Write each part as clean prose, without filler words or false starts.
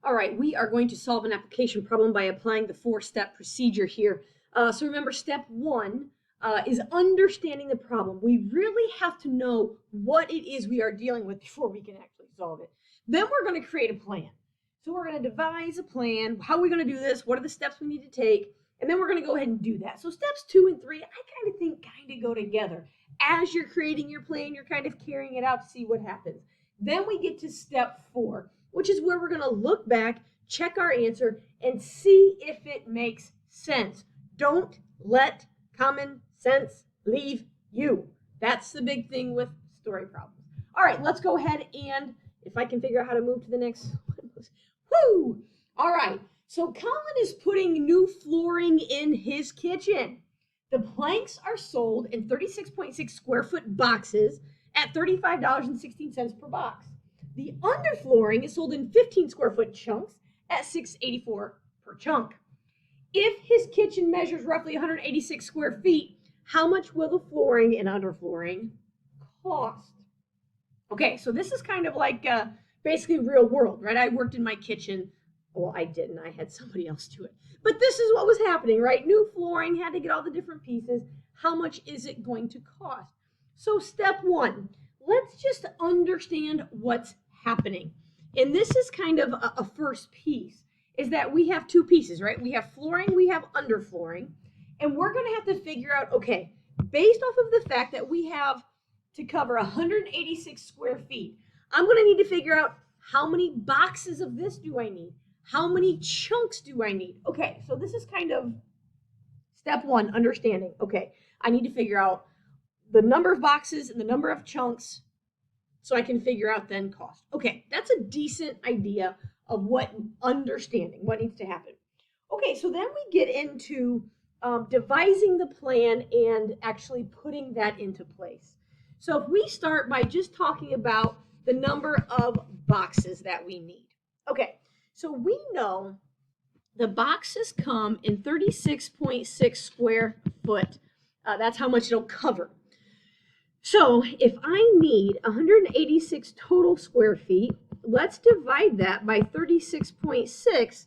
All right, we are going to solve an application problem by applying the four-step procedure here. So remember, step one is understanding the problem. We really have to know what it is we are dealing with before we can actually solve it. Then we're going to create a plan. So we're going to devise a plan. How are we going to do this? What are the steps we need to take? And then we're going to go ahead and do that. So steps 2 and 3, I kind of think go together. As you're creating your plan, you're kind of carrying it out to see what happens. Then we get to step 4, which is where we're going to look back, check our answer, and see if it makes sense. Don't let common sense leave you. That's the big thing with story problems. All right, let's go ahead and, if I can figure out how to move to the next one. Woo! All right, so Colin is putting new flooring in his kitchen. The planks are sold in 36.6 square foot boxes at $35.16 per box. The underflooring is sold in 15 square foot chunks at $6.84 per chunk. If his kitchen measures roughly 186 square feet, how much will the flooring and underflooring cost? Okay, so this is kind of like basically real world, right? I worked in my kitchen. Well, I didn't. I had somebody else do it. But this is what was happening, right? New flooring, had to get all the different pieces. How much is it going to cost? So step 1, let's just understand what's happening. And this is kind of a first piece, is that we have 2 pieces, right? We have flooring, we have underflooring. And we're going to have to figure out, okay, based off of the fact that we have to cover 186 square feet, I'm going to need to figure out how many boxes of this do I need? How many chunks do I need? Okay, so this is kind of step 1, understanding. Okay, I need to figure out the number of boxes and the number of chunks so I can figure out then cost. Okay, that's a decent idea of what understanding, what needs to happen. Okay, so then we get into devising the plan and actually putting that into place. So if we start by just talking about the number of boxes that we need. Okay, so we know the boxes come in 36.6 square foot. That's how much it'll cover. So if I need 186 total square feet, let's divide that by 36.6,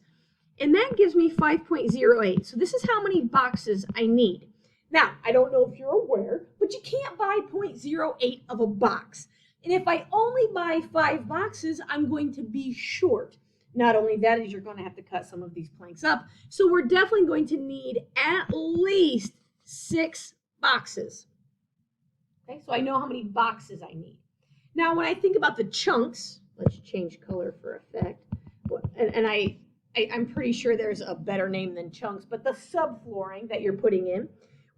and that gives me 5.08. So this is how many boxes I need. Now, I don't know if you're aware, but you can't buy 0.08 of a box. And if I only buy 5 boxes, I'm going to be short. Not only that, is you're going to have to cut some of these planks up. So we're definitely going to need at least 6 boxes. Okay, so I know how many boxes I need. Now, when I think about the chunks, let's change color for effect. And I'm pretty sure there's a better name than chunks, but the subflooring that you're putting in,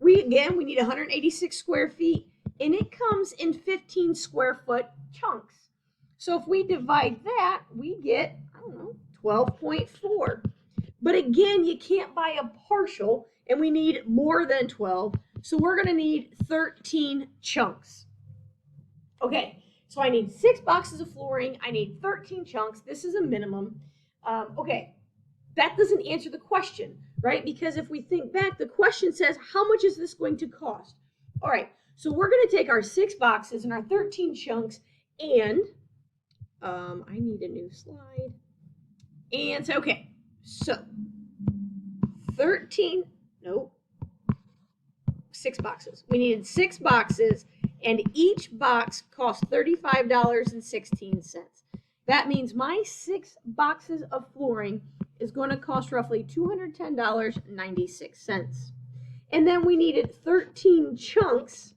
we need 186 square feet, and it comes in 15 square foot chunks. So if we divide that, we get, 12.4. But again, you can't buy a partial, and we need more than 12. So we're going to need 13 chunks. Okay, so I need 6 boxes of flooring. I need 13 chunks. This is a minimum. Okay, that doesn't answer the question, right? Because if we think back, the question says, how much is this going to cost? All right, so we're going to take our 6 boxes and our 13 chunks, and I need a new slide. And so, okay, so 6 boxes. We needed 6 boxes, and each box cost $35.16. That means my 6 boxes of flooring is going to cost roughly $210.96. And then we needed 13 chunks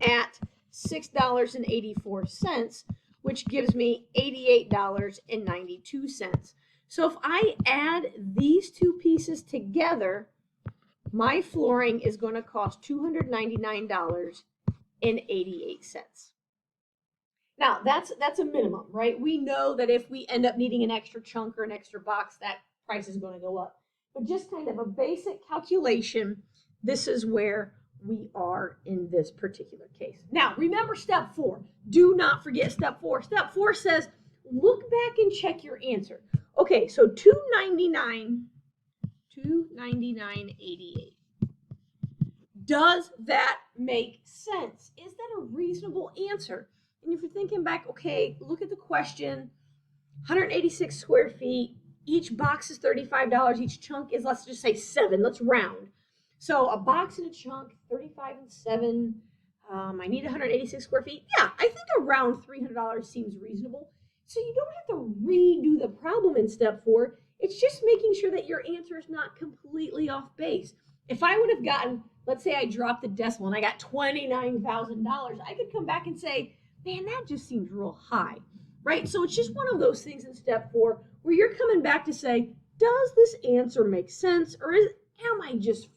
at $6.84, which gives me $88.92. So if I add these 2 pieces together, my flooring is going to cost $299.88. Now, that's a minimum, right? We know that if we end up needing an extra chunk or an extra box, that price is going to go up. But just kind of a basic calculation, this is where we are in this particular case. Now, remember step 4. Do not forget step 4. Step 4 says, look back and check your answer. Okay, so $299.88. Does that make sense? Is that a reasonable answer? And if you're thinking back, okay, look at the question. 186 square feet. Each box is $35. Each chunk is, let's just say 7. Let's round. So a box and a chunk, 35 and 7. I need 186 square feet. Yeah, I think around $300 seems reasonable. So you don't have to redo the problem in step 4. It's just making sure that your answer is not completely off base. If I would have gotten, let's say I dropped the decimal and I got $29,000, I could come back and say, man, that just seems real high, right? So it's just one of those things in step 4 where you're coming back to say, does this answer make sense, or am I just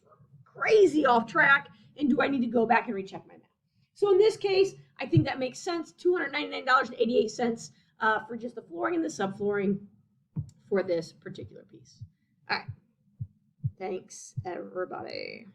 crazy off track, and do I need to go back and recheck my math? So in this case, I think that makes sense. $299.88 for just the flooring and the subflooring for this particular piece. All right. Thanks, everybody.